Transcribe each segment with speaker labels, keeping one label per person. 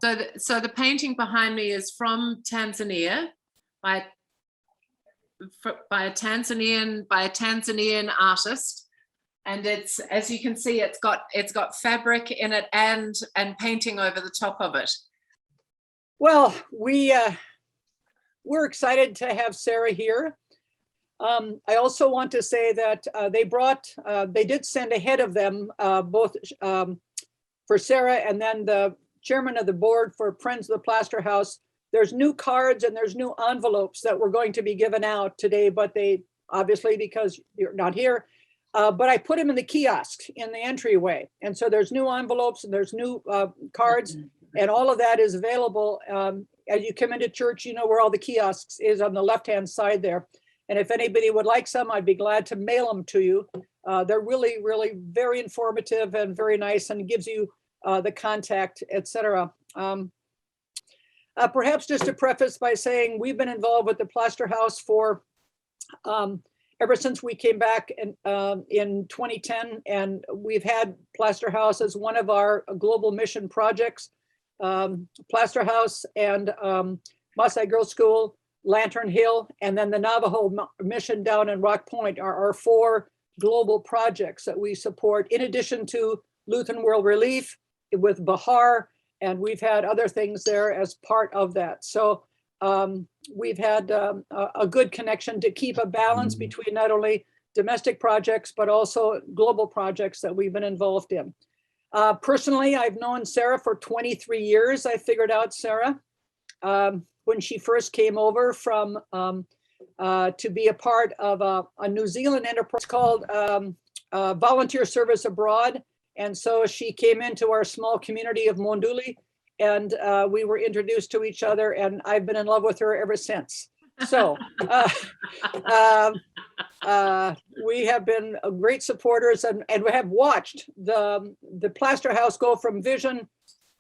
Speaker 1: So the painting behind me is from Tanzania by a Tanzanian artist, and it's, as you can see, it's got fabric in it and painting over the top of it.
Speaker 2: Well, we're excited to have Sarah here. I also want to say that they did send ahead of them both for Sarah and then the chairman of the board for Friends of the Plaster House. There's new cards and there's new envelopes that were going to be given out today, but they obviously, because you're not here, but I put them in the kiosks in the entryway. And so there's new envelopes and there's new cards, and all of that is available. As you come into church, you know where all the kiosks is on the left-hand side there. And if anybody would like some, I'd be glad to mail them to you. They're really, really very informative and very nice, and gives you the contact, etc. Perhaps just to preface by saying we've been involved with the Plaster House for ever since we came back in 2010, and we've had Plaster House as one of our global mission projects. Plaster House and Maasai Girls School, Lantern Hill, and then the Navajo mission down in Rock Point are our 4 global projects that we support, in addition to Lutheran World Relief with Bahar, and we've had other things there as part of that. So we've had a good connection to keep a balance between not only domestic projects, but also global projects that we've been involved in. Personally, I've known Sarah for 23 years. I figured out Sarah when she first came over from to be a part of a New Zealand enterprise called Volunteer Service Abroad. And so she came into our small community of Monduli, and we were introduced to each other, and I've been in love with her ever since. So we have been great supporters, and we have watched the Plaster House go from vision,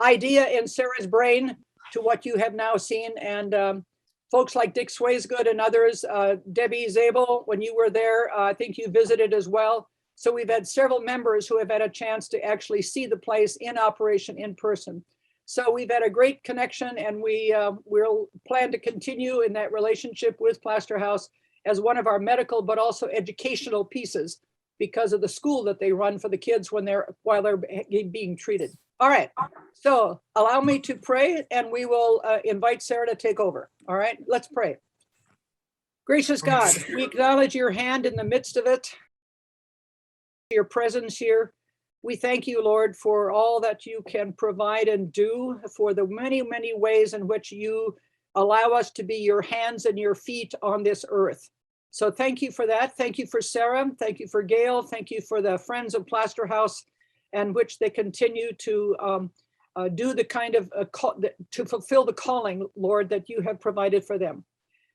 Speaker 2: idea in Sarah's brain to what you have now seen. And folks like Dick Swaysgood and others, Debbie Zabel, when you were there, I think you visited as well. So we've had several members who have had a chance to actually see the place in operation in person. So we've had a great connection, and we'll plan to continue in that relationship with Plaster House as one of our medical, but also educational pieces because of the school that they run for the kids while they're being treated. All right, so allow me to pray, and we will invite Sarah to take over. All right, let's pray. Gracious God, we acknowledge your hand in the midst of it, your presence here. We thank you, Lord, for all that you can provide and do, for the many, many ways in which you allow us to be your hands and your feet on this earth. So thank you for that. Thank you for Sarah. Thank you for Gail. Thank you for the Friends of Plaster House, and which they continue to do the kind of, to fulfill the calling, Lord, that you have provided for them.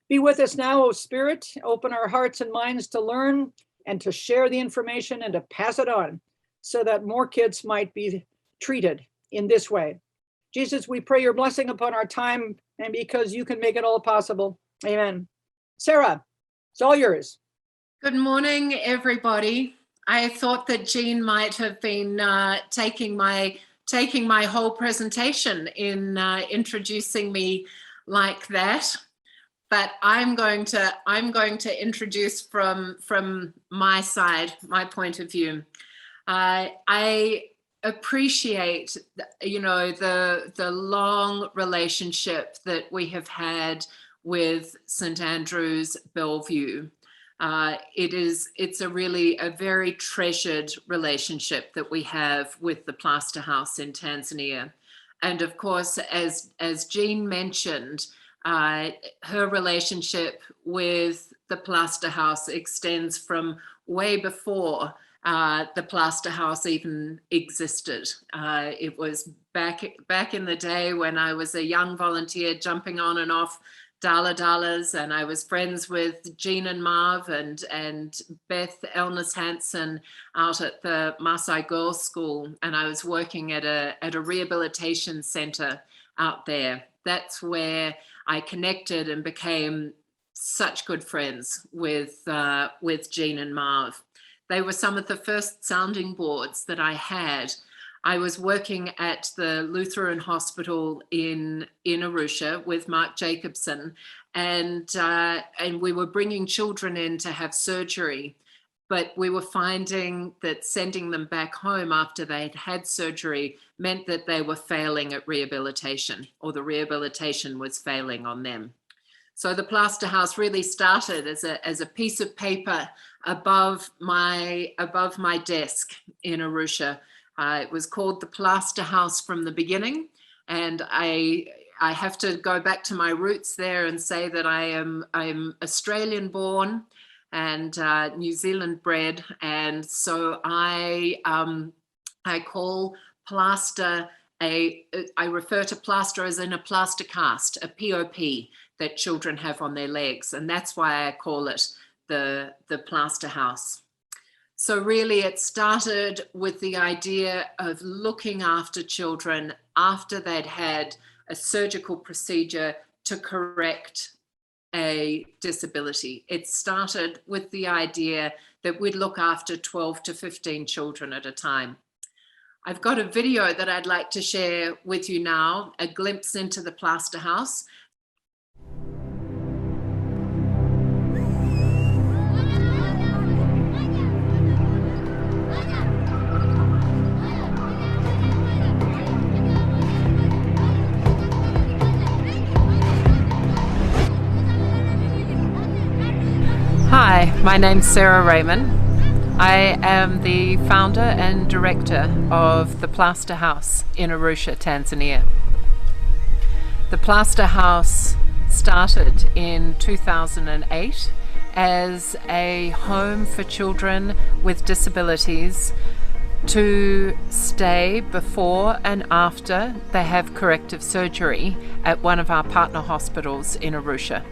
Speaker 2: Be with us now, O Spirit. Open our hearts and minds to learn and to share the information and to pass it on, so that more kids might be treated in this way. Jesus, we pray your blessing upon our time, and because you can make it all possible. Amen. Sarah, it's all yours.
Speaker 1: Good morning, everybody. I thought that Jean might have been taking my whole presentation in introducing me like that, but I'm going to introduce from my side, my point of view. I appreciate, you know, the long relationship that we have had with St. Andrew's Bellevue. It's a very treasured relationship that we have with the Plaster House in Tanzania. And of course, as Jean mentioned, her relationship with the Plaster House extends from way before the Plaster House even existed. It was back in the day when I was a young volunteer jumping on and off dalas, and I was friends with Jean and Marv and Beth Elnis Hansen out at the Maasai Girls School, and I was working at a rehabilitation center out there. That's where I connected and became such good friends with Jean and Marv. They were some of the first sounding boards that I had I was working at the Lutheran Hospital in Arusha with Mark Jacobson, and we were bringing children in to have surgery. But we were finding that sending them back home after they'd had surgery meant that they were failing at rehabilitation, or the rehabilitation was failing on them. So the Plaster House really started as a piece of paper above my desk in Arusha. It was called the Plaster House from the beginning, and I have to go back to my roots there and say that I'm Australian born and New Zealand bred, and so I call plaster I refer to plaster as in a plaster cast, a POP that children have on their legs, and that's why I call it the Plaster House. So really it started with the idea of looking after children after they'd had a surgical procedure to correct a disability. It started with the idea that we'd look after 12 to 15 children at a time. I've got a video that I'd like to share with you now, a glimpse into the Plaster House. Hi, my name's Sarah Rejman. I am the founder and director of the Plaster House in Arusha, Tanzania. The Plaster House started in 2008 as a home for children with disabilities to stay before and after they have corrective surgery at one of our partner hospitals in Arusha.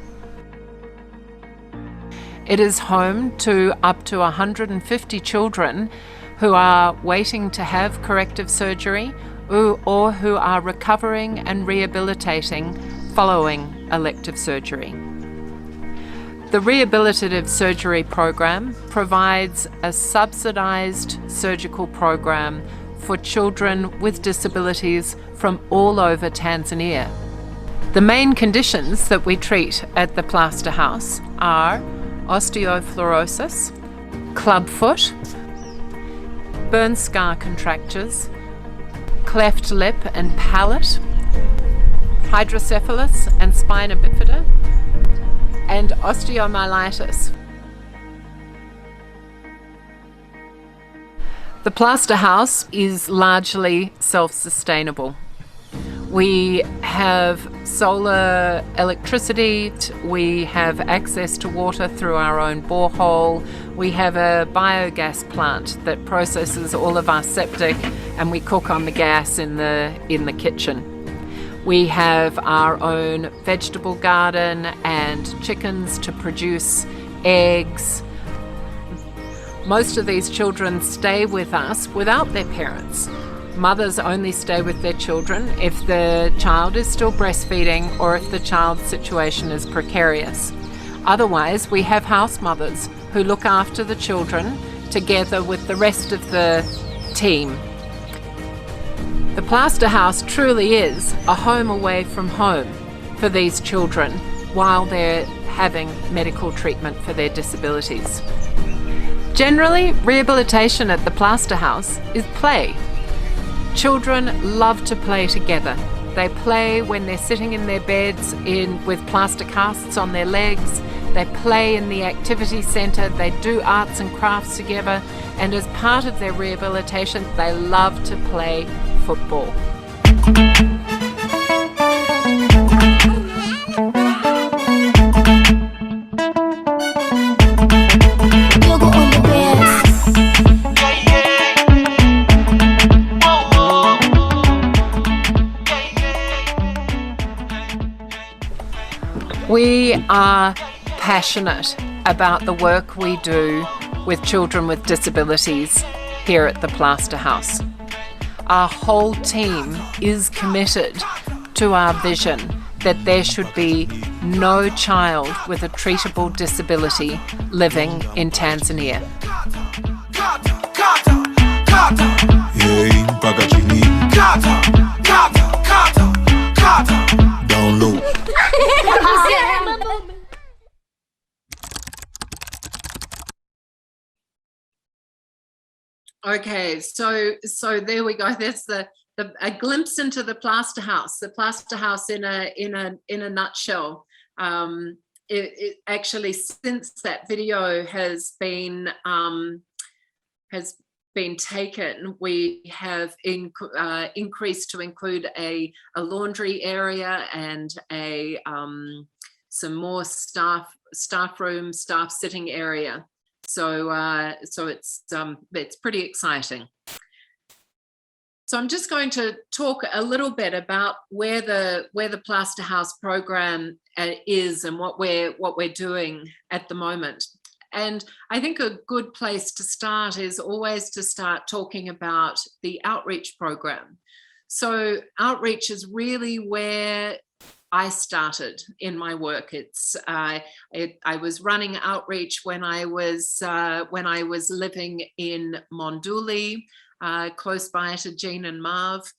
Speaker 1: It is home to up to 150 children who are waiting to have corrective surgery or who are recovering and rehabilitating following elective surgery. The rehabilitative surgery program provides a subsidized surgical program for children with disabilities from all over Tanzania. The main conditions that we treat at the Plaster House are osteoporosis, clubfoot, burn scar contractures, cleft lip and palate, hydrocephalus and spina bifida, and osteomyelitis. The Plaster House is largely self-sustainable. We have solar electricity, we have access to water through our own borehole, we have a biogas plant that processes all of our septic, and we cook on the gas in the kitchen. We have our own vegetable garden and chickens to produce eggs. Most of these children stay with us without their parents. Mothers only stay with their children if the child is still breastfeeding or if the child's situation is precarious. Otherwise, we have house mothers who look after the children together with the rest of the team. The Plaster House truly is a home away from home for these children while they're having medical treatment for their disabilities. Generally, rehabilitation at the Plaster House is play. Children love to play together. They play when they're sitting in their beds with plaster casts on their legs. They play in the activity centre. They do arts and crafts together. And as part of their rehabilitation, they love to play football. We are passionate about the work we do with children with disabilities here at the Plaster House. Our whole team is committed to our vision that there should be no child with a treatable disability living in Tanzania. Okay, so there we go. There's a glimpse into the Plaster House. The Plaster House in a nutshell. It actually, since that video has been taken, we have increased to include a laundry area and some more staff room, staff sitting area. So it's pretty exciting. So I'm just going to talk a little bit about where the Plaster House program is and what we're doing at the moment. And I think a good place to start is always to start talking about the outreach program. So outreach is really where I started in my work. I was running outreach when I was living in Monduli, close by to Jean and Marv.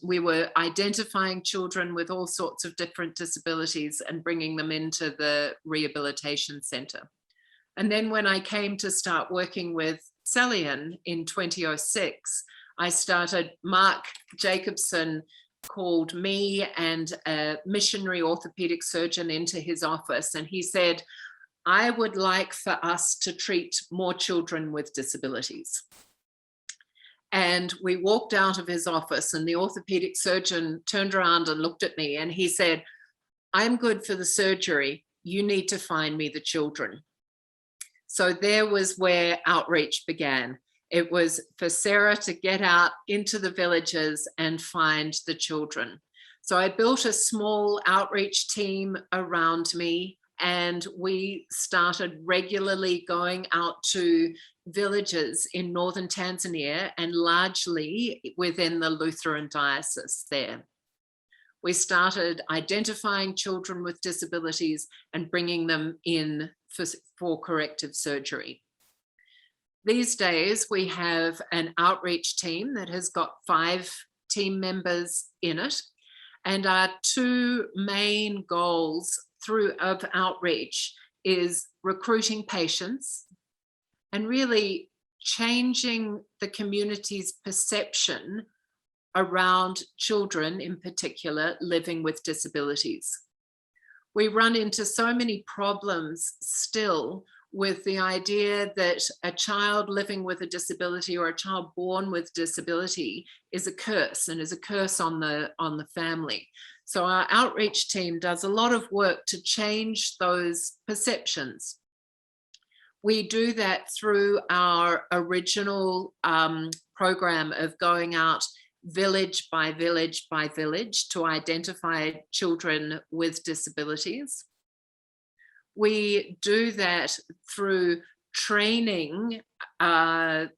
Speaker 1: We were identifying children with all sorts of different disabilities and bringing them into the rehabilitation centre. And then when I came to start working with Celian in 2006, Mark Jacobson called me and a missionary orthopedic surgeon into his office, and he said, I would like for us to treat more children with disabilities. And we walked out of his office, and the orthopedic surgeon turned around and looked at me, and he said, I'm good for the surgery. You need to find me the children. So there was where outreach began. It was for Sarah to get out into the villages and find the children. So I built a small outreach team around me, and we started regularly going out to villages in northern Tanzania and largely within the Lutheran diocese there. We started identifying children with disabilities and bringing them in for corrective surgery. These days, we have an outreach team that has got 5 team members in it. And our 2 main goals of outreach is recruiting patients and really changing the community's perception around children in particular living with disabilities. We run into so many problems still with the idea that a child living with a disability or a child born with disability is a curse and is a curse on the family. So our outreach team does a lot of work to change those perceptions. We do that through our original program of going out village by village by village to identify children with disabilities. We do that through training outreach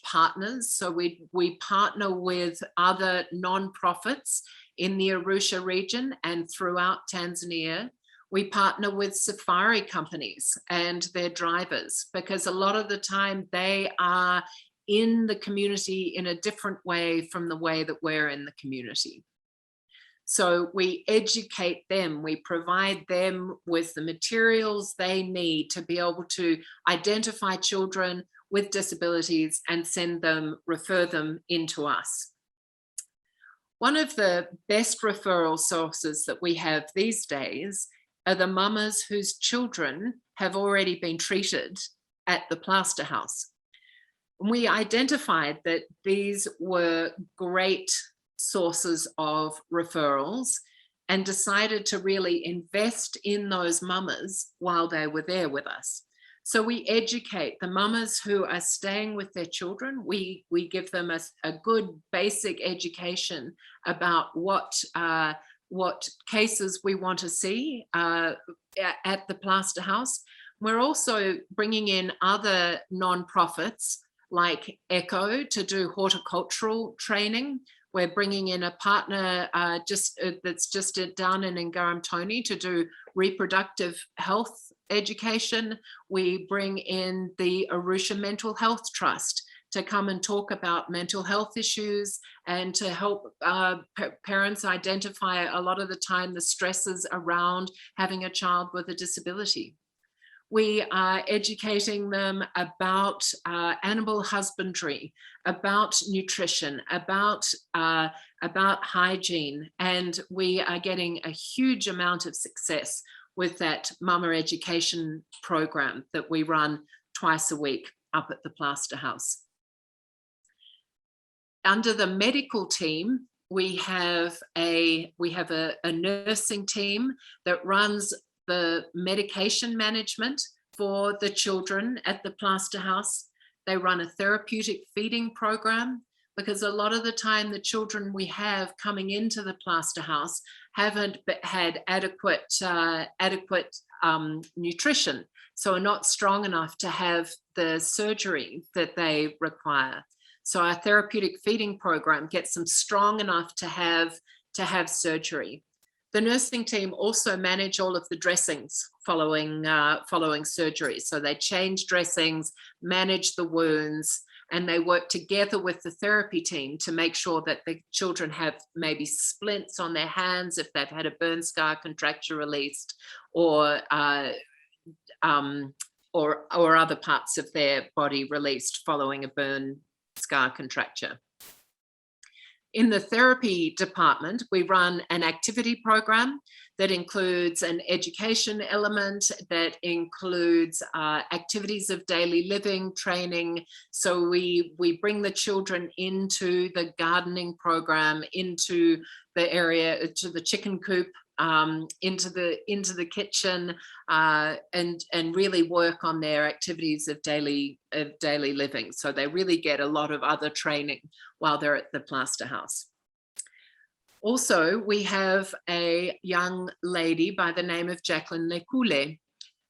Speaker 1: partners. So we partner with other nonprofits in the Arusha region and throughout Tanzania. We partner with safari companies and their drivers, because a lot of the time they are in the community in a different way from the way that we're in the community. So we educate them, we provide them with the materials they need to be able to identify children with disabilities and refer them into us. One of the best referral sources that we have these days are the mamas whose children have already been treated at the Plaster House. We identified that these were great sources of referrals and decided to really invest in those mamas while they were there with us. So we educate the mamas who are staying with their children. We give them a good basic education about what cases we want to see at the Plaster House. We're also bringing in other nonprofits like ECHO to do horticultural training. We're bringing in a partner that's just down in Ngaramtoni to do reproductive health education. We bring in the Arusha Mental Health Trust to come and talk about mental health issues and to help parents identify a lot of the time the stresses around having a child with a disability. We are educating them about animal husbandry, about nutrition, about hygiene, and we are getting a huge amount of success with that mama education program that we run twice a week up at the Plaster House. Under the medical team, we have a nursing team that runs the medication management for the children at the Plaster House. They run a therapeutic feeding program, because a lot of the time the children we have coming into the Plaster House haven't had adequate nutrition, so are not strong enough to have the surgery that they require. So our therapeutic feeding program gets them strong enough to have surgery. The nursing team also manage all of the dressings following surgery. So they change dressings, manage the wounds, and they work together with the therapy team to make sure that the children have maybe splints on their hands if they've had a burn scar contracture released, or other parts of their body released following a burn scar contracture. In the therapy department, we run an activity program that includes an education element, that includes activities of daily living, training. So we bring the children into the gardening program, into the area, to the chicken coop, into the kitchen, and really work on their activities of daily living. So they really get a lot of other training while they're at the Plaster House. Also, we have a young lady by the name of Jacqueline Lekule.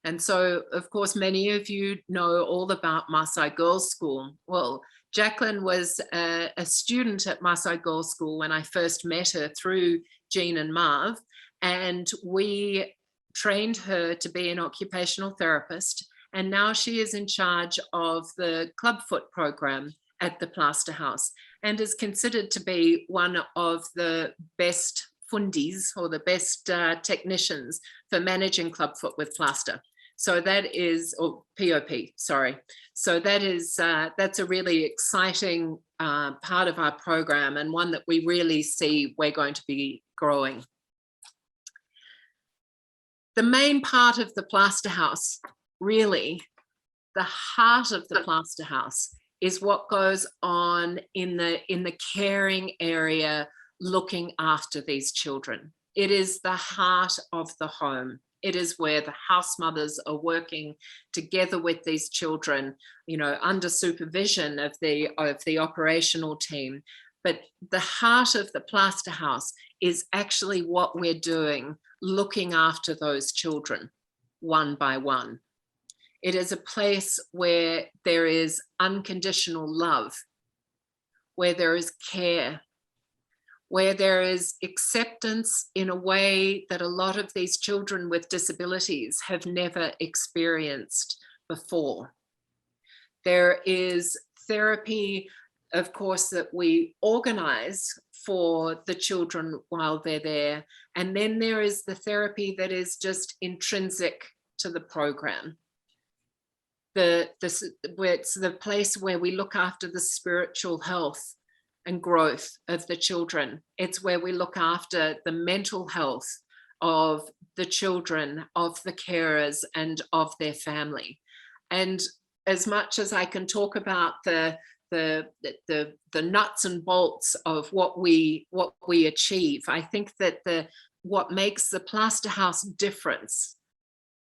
Speaker 1: And so, of course, many of you know all about Maasai Girls School. Well, Jacqueline was a student at Maasai Girls School when I first met her through Jean and Marv, and we trained her to be an occupational therapist. And now she is in charge of the Clubfoot program at the Plaster House, and is considered to be one of the best fundis, or the best technicians for managing Clubfoot with plaster. So that is, or POP, sorry. So that is, that's a really exciting part of our program, and one that we really see we're going to be growing. The main part of the Plaster House, really, the heart of the Plaster House, is what goes on in the caring area, looking after these children. It is the heart of the home. It is where the house mothers are working together with these children, you know, under supervision of the operational team. But the heart of the Plaster House is actually what we're doing, looking after those children one by one. It is a place where there is unconditional love, where there is care, where there is acceptance in a way that a lot of these children with disabilities have never experienced before. There is therapy, of course, that we organize for the children while they're there. And then there is the therapy that is just intrinsic to the program. It's the place where we look after the spiritual health and growth of the children. It's where we look after the mental health of the children, of the carers, and of their family. And as much as I can talk about the nuts and bolts of what we achieve, I think that what makes the Plaster House difference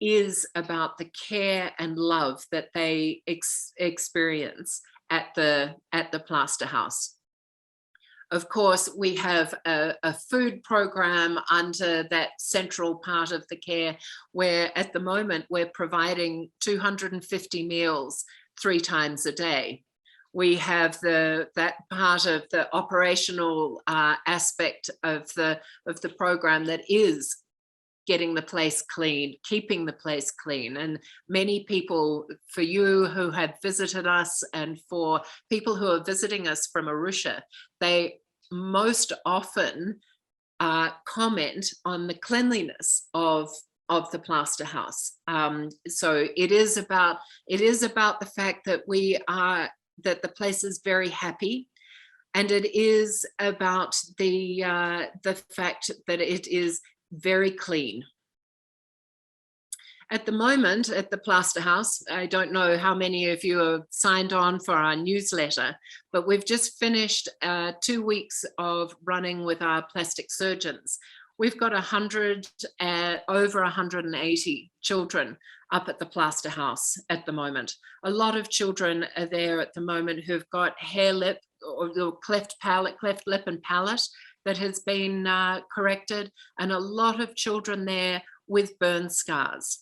Speaker 1: is about the care and love that they experience at the Plaster House. Of course, we have a food program under that central part of the care, where at the moment we're providing 250 meals 3 times a day. We have that part of the operational aspect of the program that is getting the place clean, keeping the place clean. And many people, for you who have visited us and for people who are visiting us from Arusha, they most often comment on the cleanliness of the Plaster House. So it is about the fact that that the place is very happy, and it is about the fact that it is very clean. At the moment at the Plaster House, I don't know how many of you have signed on for our newsletter, but we've just finished 2 weeks of running with our plastic surgeons. We've got over 180 children up at the Plaster House at the moment. A lot of children are there at the moment who've got hair lip or cleft lip and palate that has been corrected, and a lot of children there with burn scars.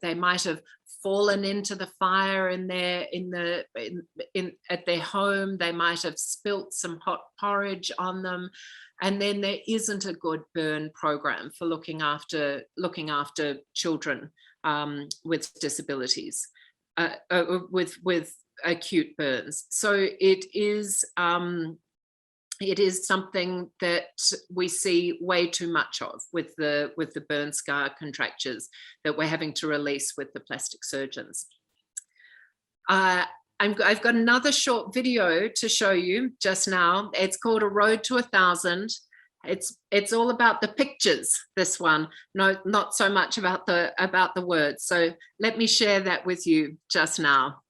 Speaker 1: They might have fallen into the fire at their home. They might have spilt some hot porridge on them, and then there isn't a good burn program for looking after children with disabilities, with acute burns. So it is something that we see way too much of with the burn scar contractures that we're having to release with the plastic surgeons. I've got another short video to show you just now. It's called A Road to 1,000. It's all about the pictures, this one, no, not so much about the words. So let me share that with you just now.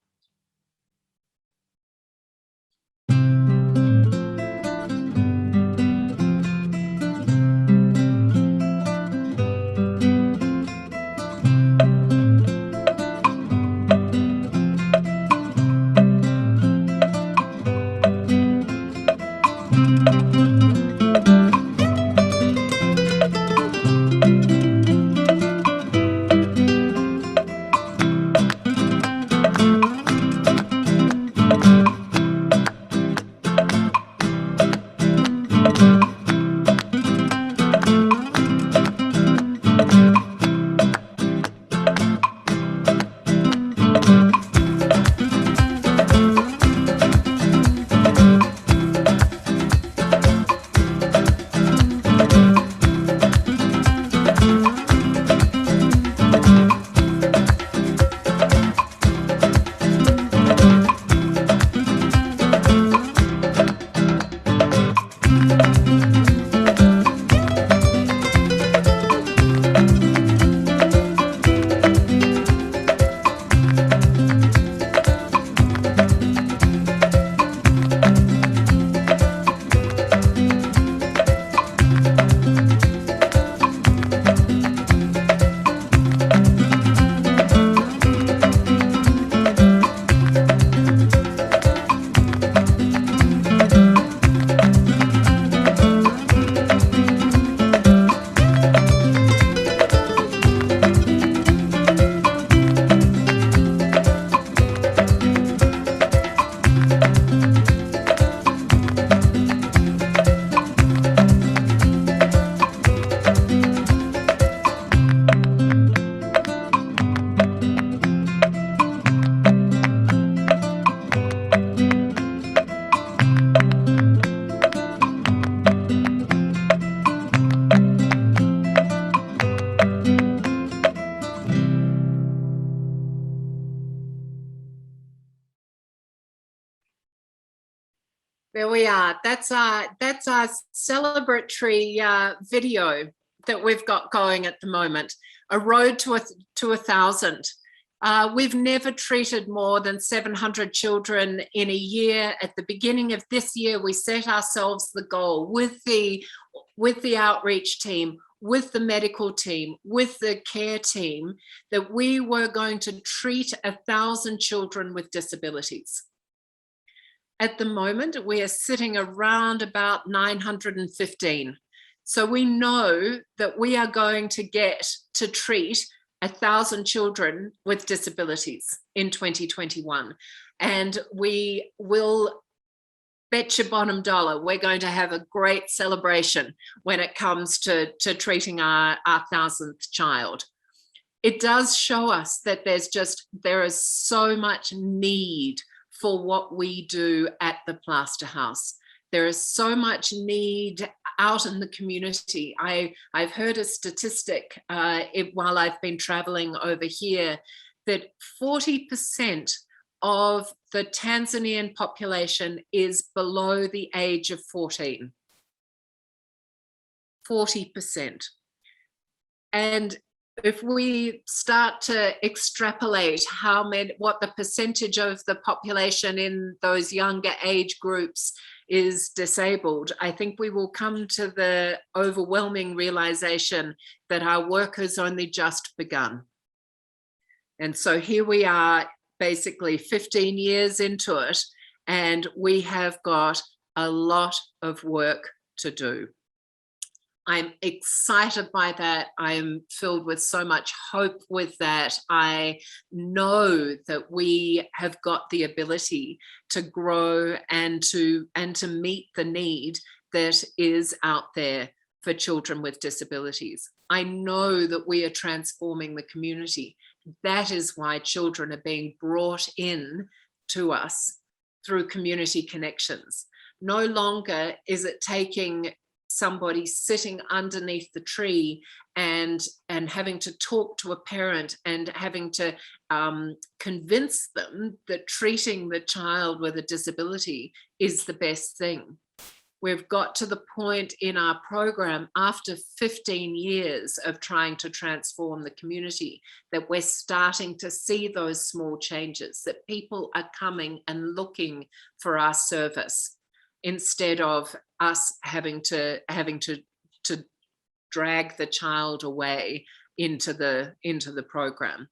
Speaker 1: There we are. That's our celebratory video that we've got going at the moment. A road to 1,000. We've never treated more than 700 children in a year. At the beginning of this year, we set ourselves the goal with the outreach team, with the medical team, with the care team, that we were going to treat 1,000 children with disabilities. At the moment, we are sitting around about 915. So we know that we are going to get to treat 1,000 children with disabilities in 2021. And we will bet your bottom dollar we're going to have a great celebration when it comes to treating our 1,000th child. It does show us that there is so much need for what we do at the Plaster House. There is so much need out in the community. I've heard a statistic while I've been traveling over here that 40% of the Tanzanian population is below the age of 14. 40%. And if we start to extrapolate what the percentage of the population in those younger age groups is disabled, I think we will come to the overwhelming realization that our work has only just begun. And so here we are, basically 15 years into it, and we have got a lot of work to do. I'm excited by that. I'm filled with so much hope with that. I know that we have got the ability to grow and to meet the need that is out there for children with disabilities. I know that we are transforming the community. That is why children are being brought in to us through community connections. No longer is it taking somebody sitting underneath the tree and having to talk to a parent and having to convince them that treating the child with a disability is the best thing. We've got to the point in our program after 15 years of trying to transform the community that we're starting to see those small changes, that people are coming and looking for our service instead of us having to drag the child away into the program.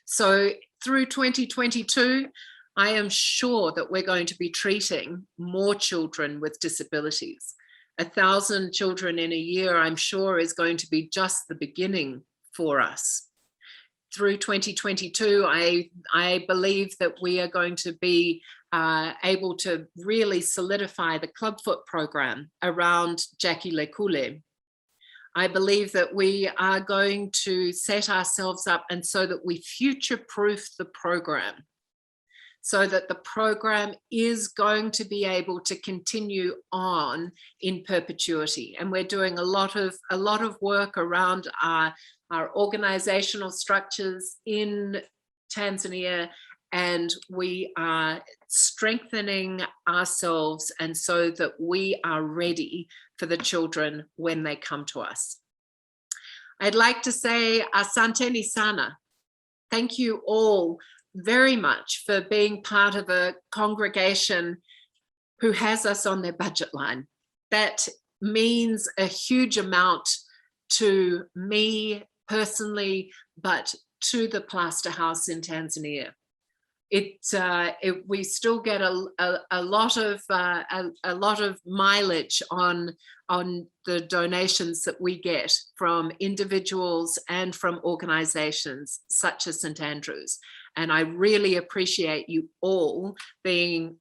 Speaker 1: So through 2022, I am sure that we're going to be treating more children with disabilities. 1,000 children in a year, I'm sure, is going to be just the beginning for us. Through 2022, I believe that we are going to be able to really solidify the Clubfoot program around Jackie Lekule. I believe that we are going to set ourselves up and so that we future-proof the program, so that the program is going to be able to continue on in perpetuity. And we're doing a lot of work around our organizational structures in Tanzania, and we are strengthening ourselves and so that we are ready for the children when they come to us. I'd like to say asante sana. Thank you all very much for being part of a congregation who has us on their budget line. That means a huge amount to me personally, but to the Plaster House in Tanzania. We still get a lot of mileage on the donations that we get from individuals and from organizations such as St. Andrews. And I really appreciate you all being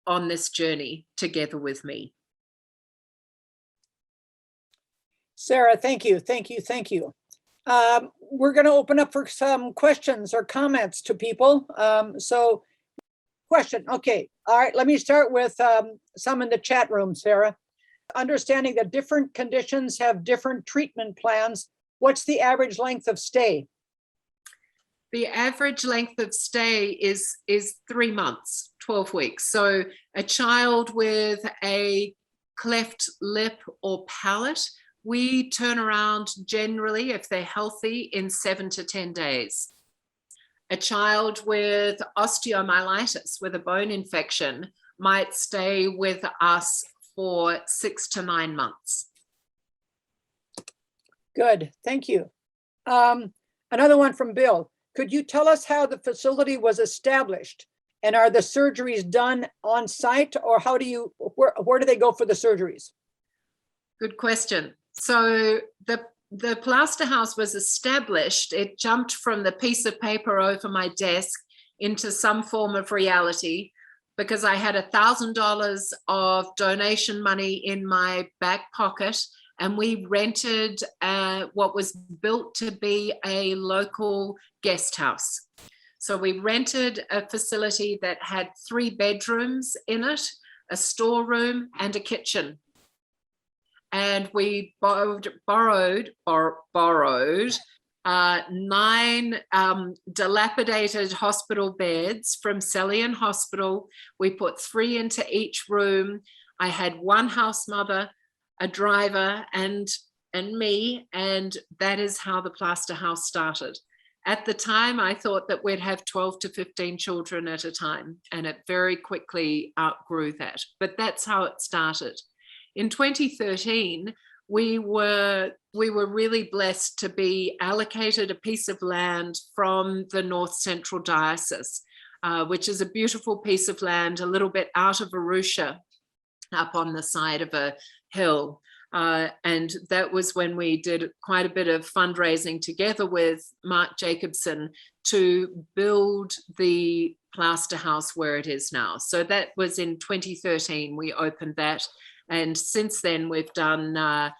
Speaker 1: on this journey together with me.
Speaker 2: Sarah, thank you, thank you, thank you. We're going to open up for some questions or comments to people. So question, okay, all right, let me start with some in the chat room, Sarah. Understanding that different conditions have different treatment plans, what's the average length of stay?
Speaker 1: The average length of stay is 3 months, 12 weeks. So a child with a cleft lip or palate, we turn around generally, if they're healthy, in 7 to 10 days. A child with osteomyelitis, with a bone infection, might stay with us for 6 to 9 months.
Speaker 2: Good, thank you. Another one from Bill. Could you tell us how the facility was established? And are the surgeries done on site, or how do you, where do they go for the surgeries?
Speaker 1: Good question. So the Plaster House was established, it jumped from the piece of paper over my desk into some form of reality because I had $1,000 of donation money in my back pocket, and we rented what was built to be a local guest house. So we rented a facility that had 3 bedrooms in it, a storeroom and a kitchen. And we borrowed 9 dilapidated hospital beds from Celian Hospital. We put 3 into each room. I had 1 house mother, a driver, and me, and that is how the Plaster House started. At the time, I thought that we'd have 12 to 15 children at a time, and it very quickly outgrew that. But that's how it started. In 2013, we were really blessed to be allocated a piece of land from the North Central Diocese, which is a beautiful piece of land a little bit out of Arusha, up on the side of a hill. And that was when we did quite a bit of fundraising together with Mark Jacobson to build the Plaster House where it is now. So that was in 2013, we opened that. And since then, we've done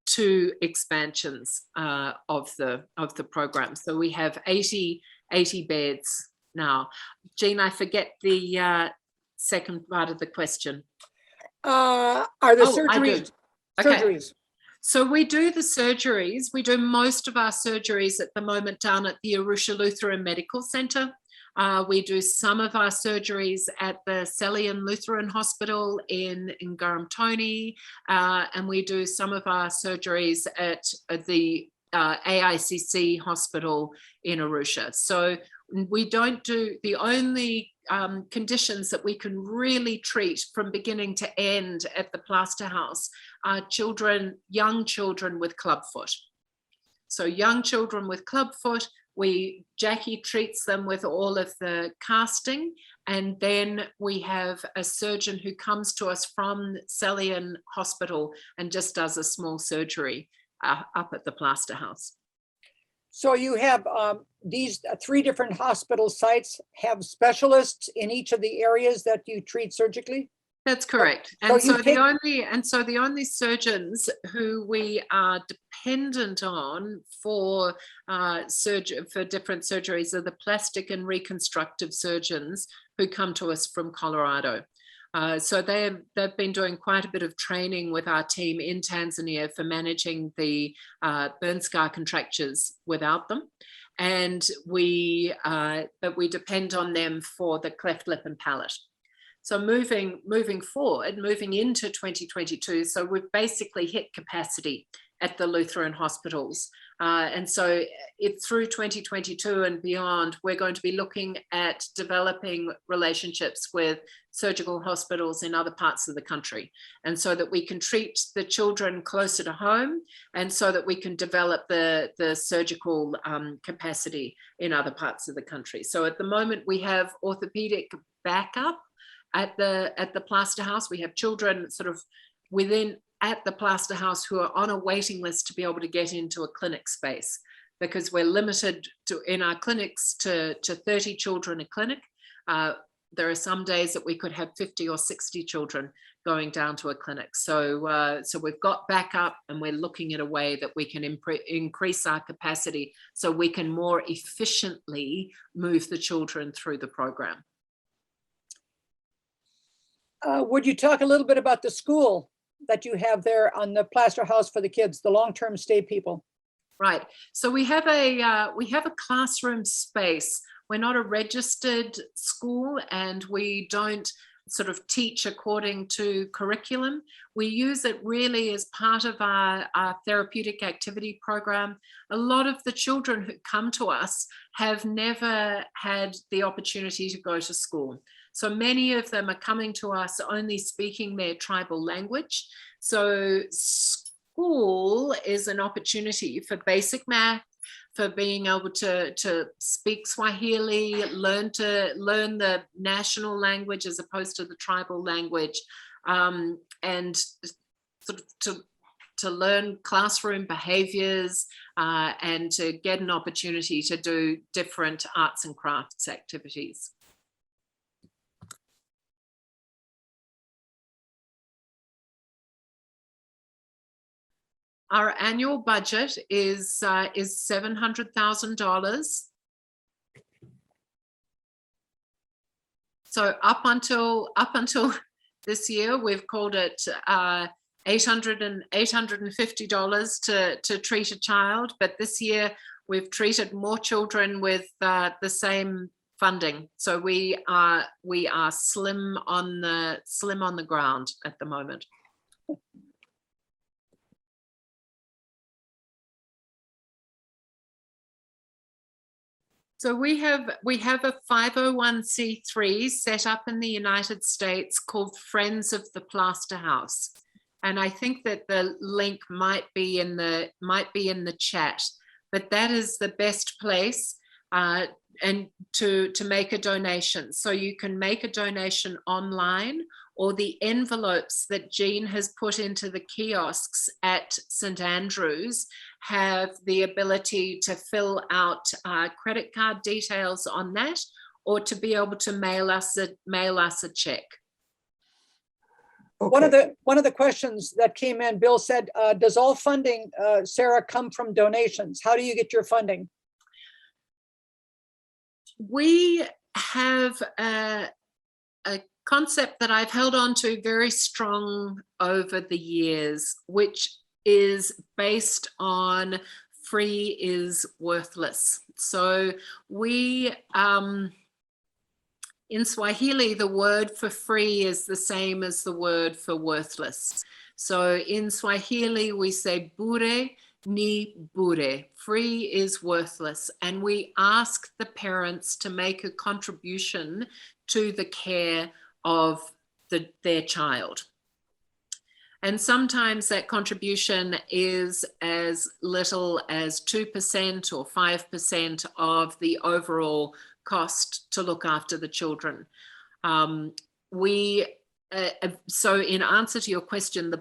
Speaker 1: 2 expansions of the program. So we have 80 beds now. Jean, I forget the second part of the question.
Speaker 2: Are the surgeries?
Speaker 1: Okay.
Speaker 2: Surgeries.
Speaker 1: So we do the surgeries. We do most of our surgeries at the moment down at the Arusha Lutheran Medical Center. We do some of our surgeries at the Celian Lutheran Hospital in Garamtoni, and we do some of our surgeries at the AICC hospital in Arusha. So we don't do, the only conditions that we can really treat from beginning to end at the Plaster House are young children with clubfoot. So young children with clubfoot, Jackie treats them with all of the casting, and then we have a surgeon who comes to us from Celian Hospital and just does a small surgery up at the Plaster House.
Speaker 2: So you have these 3 different hospital sites have specialists in each of the areas that you treat surgically?
Speaker 1: That's correct. And so the only surgeons who we are dependent on for different surgeries are the plastic and reconstructive surgeons who come to us from Colorado. So they've been doing quite a bit of training with our team in Tanzania for managing the burn scar contractures without them. And but we depend on them for the cleft lip and palate. So moving forward, moving into 2022, so we've basically hit capacity at the Lutheran hospitals. And so through 2022 and beyond, we're going to be looking at developing relationships with surgical hospitals in other parts of the country. And so that we can treat the children closer to home, and so that we can develop the surgical capacity in other parts of the country. So at the moment, we have orthopedic backup at the Plaster House. We have children sort of at the Plaster House who are on a waiting list to be able to get into a clinic space, because we're limited in our clinics to 30 children a clinic. There are some days that we could have 50 or 60 children going down to a clinic. So we've got backup, and we're looking at a way that we can increase our capacity so we can more efficiently move the children through the program.
Speaker 2: Would you talk a little bit about the school that you have there on the Plaster House for the kids, the long-term stay people?
Speaker 1: Right. So we have a classroom space. We're not a registered school, and we don't sort of teach according to curriculum. We use it really as part of our therapeutic activity program. A lot of the children who come to us have never had the opportunity to go to school. So many of them are coming to us only speaking their tribal language. So school is an opportunity for basic math, for being able to speak Swahili, learn the national language as opposed to the tribal language, and sort of to learn classroom behaviors, and to get an opportunity to do different arts and crafts activities. Our annual budget is $700,000. So up until this year, we've called it $850 to treat a child. But this year, we've treated more children with the same funding. So we are slim on the ground at the moment. So we have a 501c3 set up in the United States called Friends of the Plaster House, and I think that the link might be in the chat. But that is the best place and to make a donation. So you can make a donation online, or the envelopes that Jean has put into the kiosks at St. Andrews have the ability to fill out credit card details on that, or to be able to mail us a check.
Speaker 2: Okay. One of the questions that came in, Bill said, does all funding, Sarah, come from donations? How do you get your funding?
Speaker 1: We have a concept that I've held on to very strong over the years, which is based on free is worthless. So we, in Swahili, the word for free is the same as the word for worthless. So in Swahili, we say bure ni bure, free is worthless. And we ask the parents to make a contribution to the care of their child. And sometimes that contribution is as little as 2% or 5% of the overall cost to look after the children. So in answer to your question,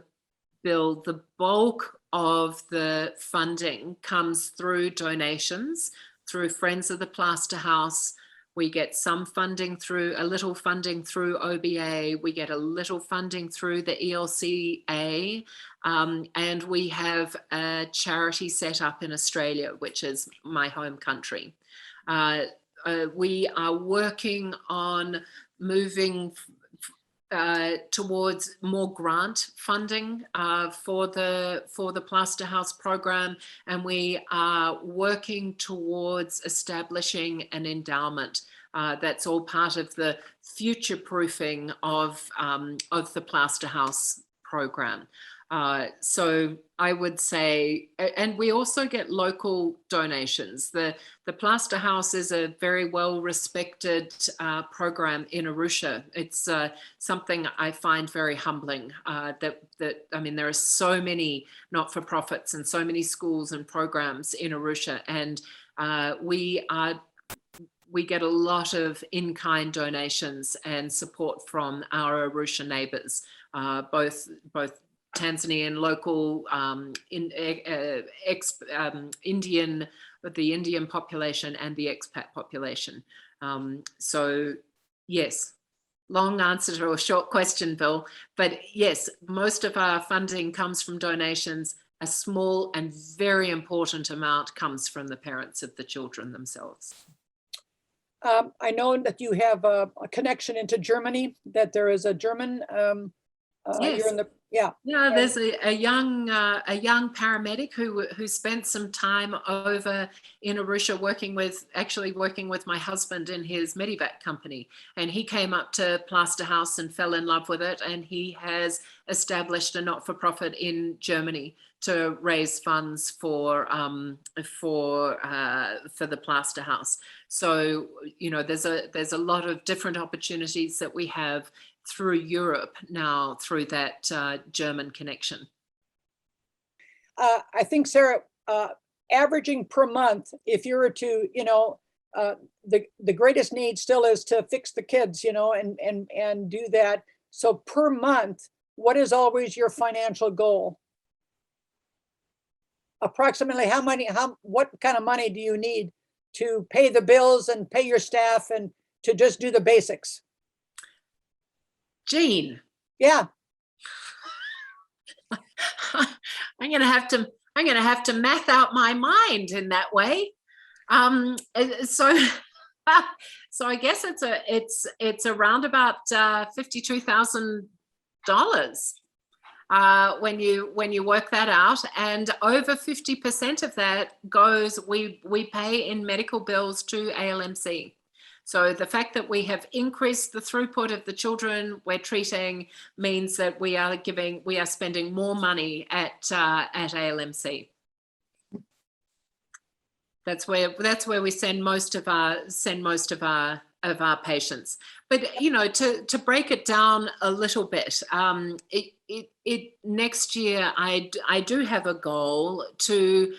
Speaker 1: Bill, the bulk of the funding comes through donations, through Friends of the Plaster House. We get some funding through, a little funding through OBA. We get a little funding through the ELCA. And we have a charity set up in Australia, which is my home country. We are working on moving towards more grant funding for the Plaster House program, and we are working towards establishing an endowment. That's all part of the future proofing of the Plaster House program. So I would say, and we also get local donations. The Plaster House is a very well respected program in Arusha. It's something I find very humbling that I mean, there are so many not-for-profits and so many schools and programs in Arusha, and we get a lot of in-kind donations and support from our Arusha neighbors, both Tanzanian local, the Indian population and the expat population. So yes, long answer to a short question, Bill, but yes, most of our funding comes from donations. A small and very important amount comes from the parents of the children themselves.
Speaker 2: I know that you have a connection into Germany, that there is a German,
Speaker 1: yes.
Speaker 2: You're in the, yeah.
Speaker 1: Yeah, there's a young paramedic who spent some time over in Arusha working with my husband in his Medivac company, and he came up to Plaster House and fell in love with it, and he has established a not-for-profit in Germany to raise funds for the Plaster House. So you know, there's a lot of different opportunities that we have through Europe now, through that German connection.
Speaker 2: I think, Sarah, averaging per month, if you were to, you know, the greatest need still is to fix the kids, you know, and do that. So per month, what is always your financial goal? Approximately what kind of money do you need to pay the bills and pay your staff and to just do the basics?
Speaker 1: Jean.
Speaker 2: Yeah.
Speaker 1: I'm going to have to math out my mind in that way. So so I guess it's around about $52,000 when you work that out, and over 50% of that goes we pay in medical bills to ALMC. So the fact that we have increased the throughput of the children we're treating means that we are spending more money at ALMC. That's where we send most of our patients. But you know, to break it down a little bit, next year I do have a goal to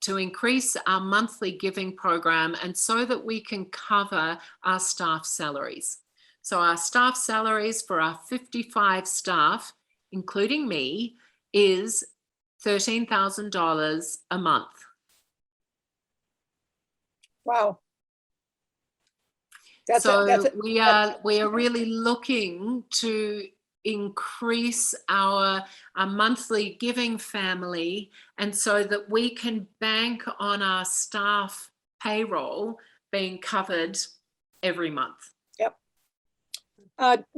Speaker 1: increase our monthly giving program, and so that we can cover our staff salaries. So our staff salaries for our 55 staff, including me, is $13,000 a month.
Speaker 2: Wow.
Speaker 1: We are really looking to increase our monthly giving family, and so that we can bank on our staff payroll being covered every month.
Speaker 2: Yep.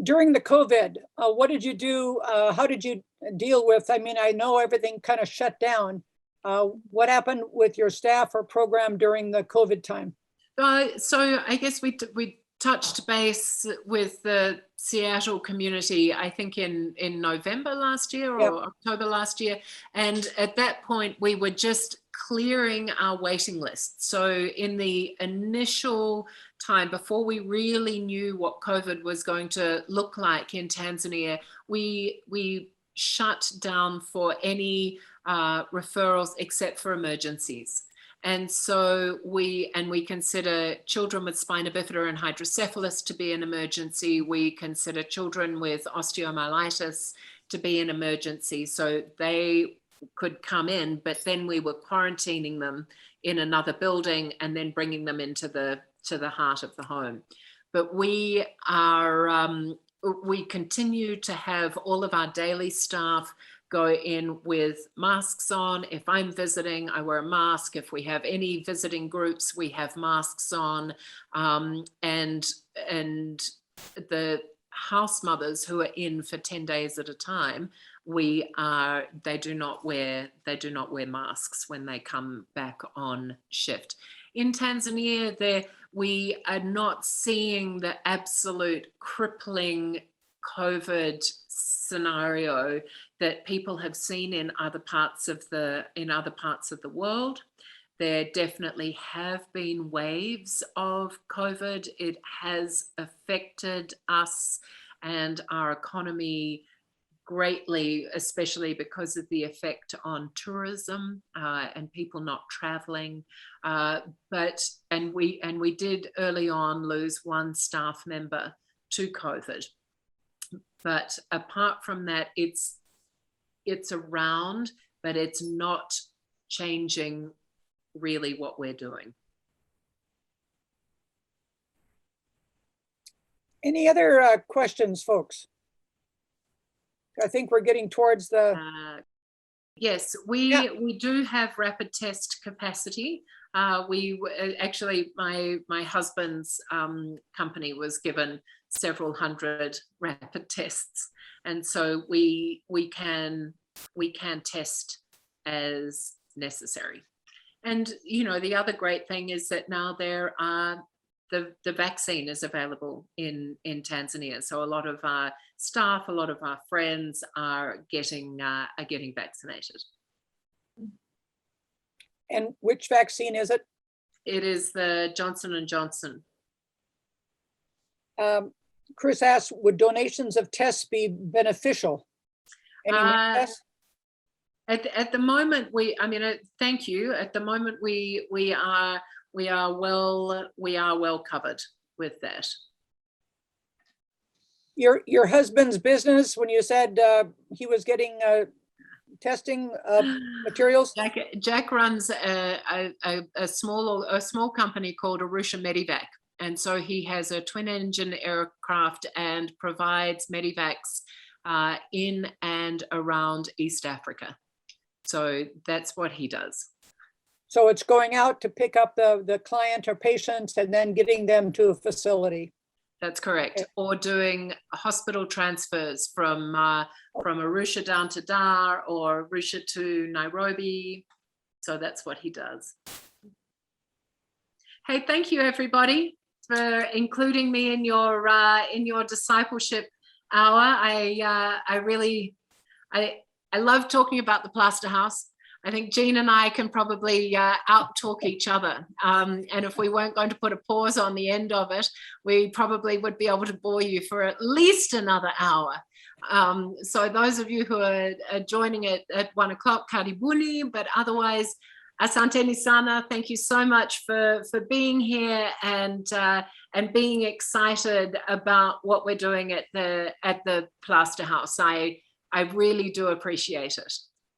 Speaker 2: During the COVID, what did you do? How did you deal with, I mean, I know everything kind of shut down. What happened with your staff or program during the COVID time?
Speaker 1: So I guess we touched base with the Seattle community, I think in November last year or October last year. And at that point, we were just clearing our waiting list. So in the initial time, before we really knew what COVID was going to look like in Tanzania, we shut down for any referrals except for emergencies. And so we consider children with spina bifida and hydrocephalus to be an emergency. We consider children with osteomyelitis to be an emergency. So they could come in, but then we were quarantining them in another building and then bringing them into the heart of the home. But we continue to have all of our daily staff go in with masks on. If I'm visiting, I wear a mask. If we have any visiting groups, we have masks on. And the house mothers who are in for 10 days at a time, they do not wear masks when they come back on shift. In Tanzania, we are not seeing the absolute crippling COVID scenario that people have seen in other parts of the world. There definitely have been waves of COVID. It has affected us and our economy greatly, especially because of the effect on tourism and people not traveling. And we did early on lose one staff member to COVID. But apart from that, it's around, but it's not changing really what we're doing.
Speaker 2: Any other questions, folks? I think we're getting towards the...
Speaker 1: Yes, we do have rapid test capacity. Actually, my husband's company was given several hundred rapid tests, and so we can test as necessary. And you know, the other great thing is that now there are the vaccine is available in Tanzania, so a lot of our staff, a lot of our friends are getting vaccinated.
Speaker 2: And which vaccine is it?
Speaker 1: It is the Johnson & Johnson.
Speaker 2: Chris asks, would donations of tests be beneficial? Any tests?
Speaker 1: At the moment, thank you. At the moment, we are well covered with that.
Speaker 2: Your husband's business, when you said he was getting testing materials?
Speaker 1: Jack runs a small company called Arusha Medivac, and so he has a twin-engine aircraft and provides medivacs in and around East Africa. So that's what he does.
Speaker 2: So it's going out to pick up the client or patients and then getting them to a facility.
Speaker 1: That's correct.
Speaker 2: Okay.
Speaker 1: Or doing hospital transfers from Arusha down to Dar or Arusha to Nairobi. So that's what he does. Hey, thank you everybody for including me in your discipleship hour. I love talking about the Plaster House. I think Jean and I can probably out-talk each other. And if we weren't going to put a pause on the end of it, we probably would be able to bore you for at least another hour. So those of you who are joining it at 1 o'clock, karibuni, but otherwise, asante sana, thank you so much for being here and being excited about what we're doing at the Plaster House. I really do appreciate it.